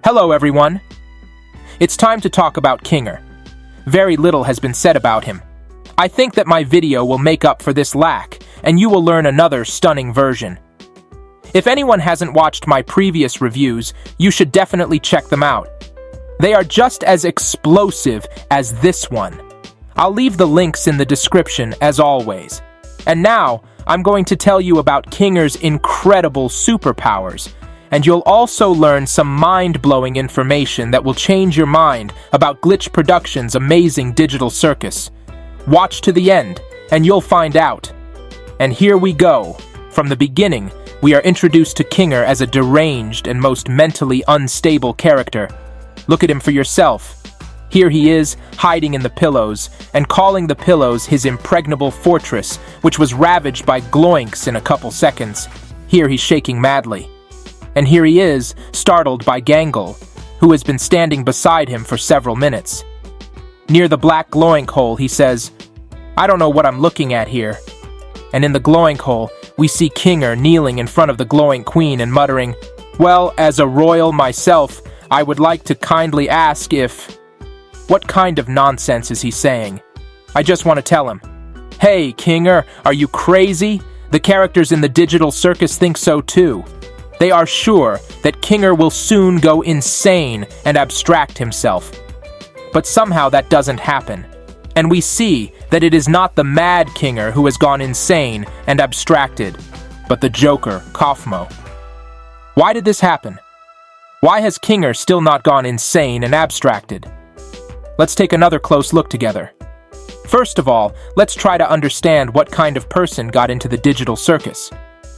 Hello everyone! It's time to talk about KINGER. Very little has been said about him. I think that my video will make up for this lack, and you will learn another stunning version. If anyone hasn't watched my previous reviews, you should definitely check them out. They are just as explosive as this one. I'll leave the links in the description as always. And now, I'm going to tell you about KINGER's incredible superpowers, and you'll also learn some mind-blowing information that will change your mind about Glitch Productions' amazing digital circus. Watch to the end, and you'll find out. And here we go. From the beginning, we are introduced to KINGER as a deranged and most mentally unstable character. Look at him for yourself. Here he is, hiding in the pillows, and calling the pillows his impregnable fortress, which was ravaged by gloinks in a couple seconds. Here he's shaking madly. And here he is, startled by GANGLE, who has been standing beside him for several minutes. Near the black gloink hole, he says, "I don't know what I'm looking at here." And in the gloink hole, we see KINGER kneeling in front of the glowing queen and muttering, "Well, as a royal myself, I would like to kindly ask if..." What kind of nonsense is he saying? I just want to tell him, "Hey, KINGER, are you crazy? The characters in the digital circus think so too. They are sure that KINGER will soon go insane and abstract himself." But somehow that doesn't happen. And we see that it is not the mad KINGER who has gone insane and abstracted, but the Joker, KAUFMO. Why did this happen? Why has KINGER still not gone insane and abstracted? Let's take another close look together. First of all, let's try to understand what kind of person got into the digital circus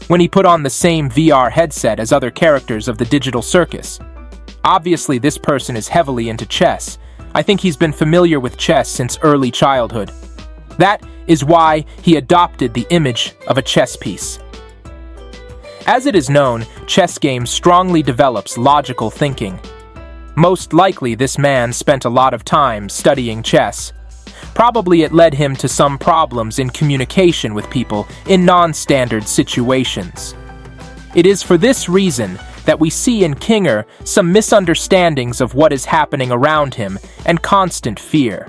when he put on the same VR headset as other characters of the digital circus. Obviously, this person is heavily into chess. I think he's been familiar with chess since early childhood. That is why he adopted the image of a chess piece. As it is known, chess games strongly develops logical thinking. Most likely, this man spent a lot of time studying chess. Probably it led him to some problems in communication with people in non-standard situations. It is for this reason that we see in KINGER some misunderstandings of what is happening around him and constant fear.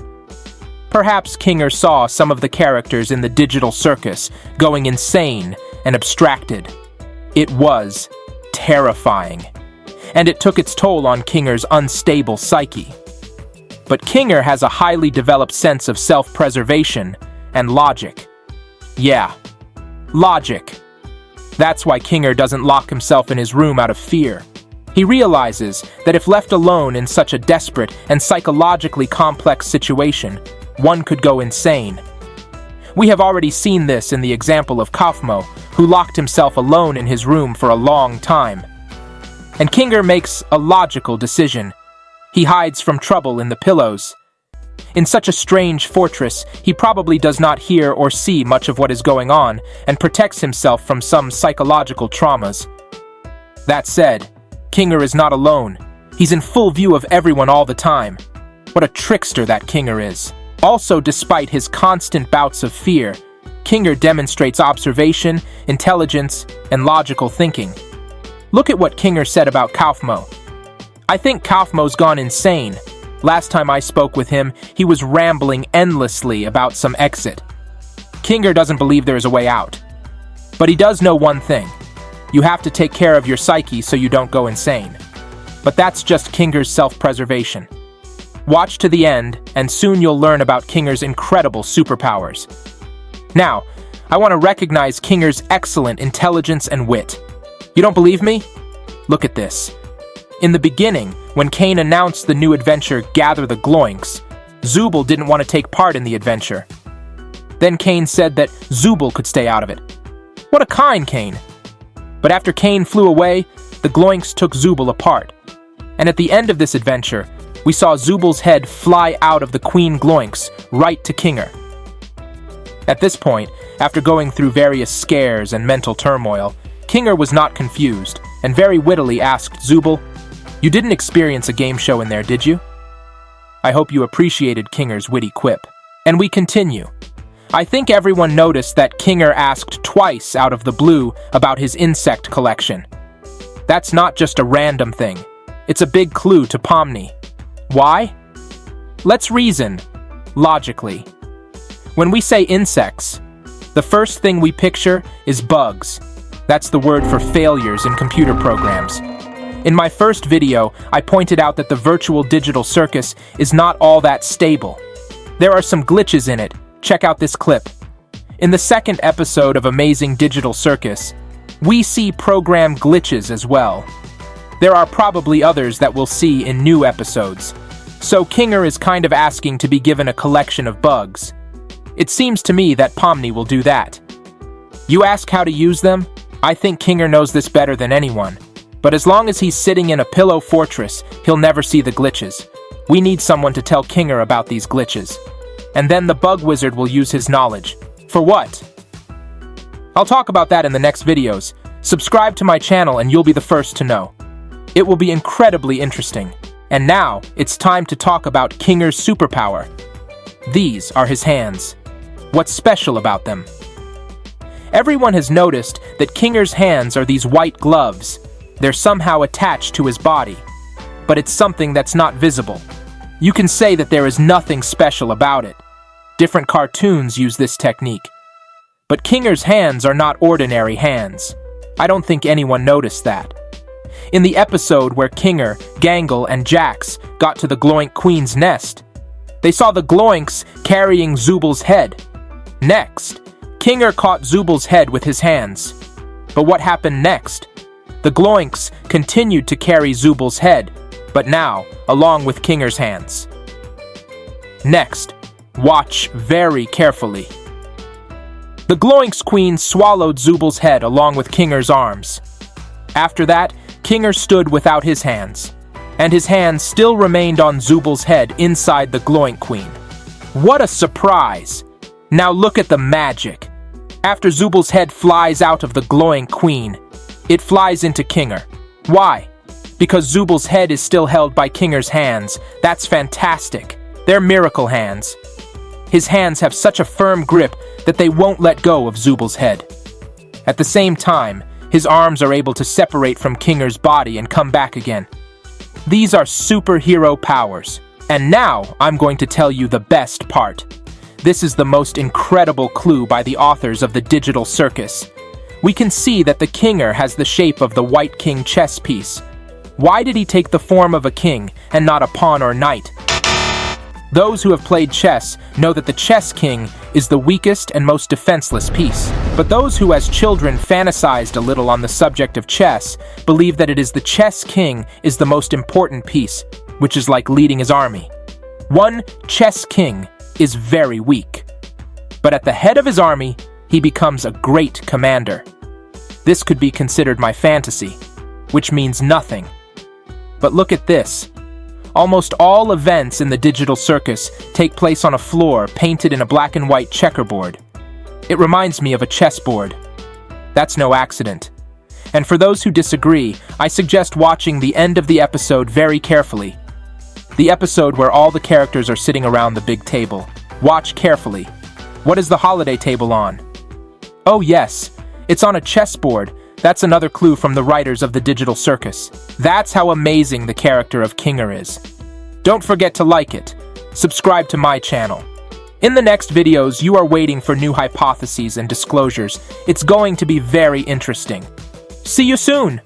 Perhaps KINGER saw some of the characters in the digital circus going insane and abstracted. It was terrifying, and it took its toll on KINGER's unstable psyche. But KINGER has a highly developed sense of self-preservation and logic. Yeah, logic. That's why KINGER doesn't lock himself in his room out of fear. He realizes that if left alone in such a desperate and psychologically complex situation, one could go insane. We have already seen this in the example of KAUFMO, who locked himself alone in his room for a long time. And KINGER makes a logical decision. He hides from trouble in the pillows. In such a strange fortress, he probably does not hear or see much of what is going on and protects himself from some psychological traumas. That said, KINGER is not alone. He's in full view of everyone all the time. What a trickster that KINGER is. Also, despite his constant bouts of fear, KINGER demonstrates observation, intelligence, and logical thinking. Look at what KINGER said about KAUFMO. "I think KAUFMO's gone insane. Last time I spoke with him, he was rambling endlessly about some exit." KINGER doesn't believe there is a way out. But he does know one thing. You have to take care of your psyche so you don't go insane. But that's just KINGER's self-preservation. Watch to the end, and soon you'll learn about KINGER's incredible superpowers. Now, I want to recognize KINGER's excellent intelligence and wit. You don't believe me? Look at this. In the beginning, when Kane announced the new adventure, Gather the Gloinks, Zooble didn't want to take part in the adventure. Then Kane said that Zooble could stay out of it. What a kind Kane! But after Kane flew away, the Gloinks took Zooble apart. And at the end of this adventure, we saw Zooble's head fly out of the Queen Gloinks right to KINGER. At this point, after going through various scares and mental turmoil, KINGER was not confused and very wittily asked Zooble, "You didn't experience a game show in there, did you?" I hope you appreciated KINGER's witty quip. And we continue. I think everyone noticed that KINGER asked twice out of the blue about his insect collection. That's not just a random thing. It's a big clue to Pomni. Why? Let's reason logically. When we say insects, the first thing we picture is bugs. That's the word for failures in computer programs. In my first video, I pointed out that the virtual digital circus is not all that stable. There are some glitches in it. Check out this clip. In the second episode of Amazing Digital Circus, we see program glitches as well. There are probably others that we'll see in new episodes. So Kinger is kind of asking to be given a collection of bugs. It seems to me that Pomni will do that. You ask how to use them? I think Kinger knows this better than anyone. But as long as he's sitting in a pillow fortress, he'll never see the glitches. We need someone to tell Kinger about these glitches. And then the bug wizard will use his knowledge. For what? I'll talk about that in the next videos. Subscribe to my channel and you'll be the first to know. It will be incredibly interesting. And now, it's time to talk about Kinger's superpower. These are his hands. What's special about them? Everyone has noticed that Kinger's hands are these white gloves. They're somehow attached to his body. But it's something that's not visible. You can say that there is nothing special about it. Different cartoons use this technique. But Kinger's hands are not ordinary hands. I don't think anyone noticed that. In the episode where Kinger, Gangle, and Jax got to the Gloink Queen's nest, they saw the Gloinks carrying Zubal's head. Next, Kinger caught Zubal's head with his hands. But what happened next? The Gloinks continued to carry Zubal's head, but now, along with Kinger's hands. Next, watch very carefully. The Gloinks Queen swallowed Zubal's head along with Kinger's arms. After that, Kinger stood without his hands, and his hands still remained on Zubal's head inside the Gloink Queen. What a surprise! Now look at the magic. After Zubal's head flies out of the Gloink Queen, it flies into Kinger. Why? Because Zubal's head is still held by Kinger's hands. That's fantastic. They're miracle hands. His hands have such a firm grip that they won't let go of Zubal's head. At the same time, his arms are able to separate from Kinger's body and come back again. These are superhero powers. And now I'm going to tell you the best part. This is the most incredible clue by the authors of the Digital Circus. We can see that the Kinger has the shape of the White King chess piece. Why did he take the form of a king and not a pawn or knight? Those who have played chess know that the chess king is the weakest and most defenseless piece. But those who as children fantasized a little on the subject of chess believe that it is the chess king is the most important piece, which is like leading his army. One chess king is very weak. But at the head of his army, he becomes a great commander. This could be considered my fantasy, which means nothing. But look at this. Almost all events in the Digital Circus take place on a floor painted in a black and white checkerboard. It reminds me of a chessboard. That's no accident. And for those who disagree, I suggest watching the end of the episode very carefully. The episode where all the characters are sitting around the big table. Watch carefully. What is the holiday table on? Oh yes, it's on a chessboard. That's another clue from the writers of the Digital Circus. That's how amazing the character of Kinger is. Don't forget to like it. Subscribe to my channel. In the next videos, you are waiting for new hypotheses and disclosures. It's going to be very interesting. See you soon!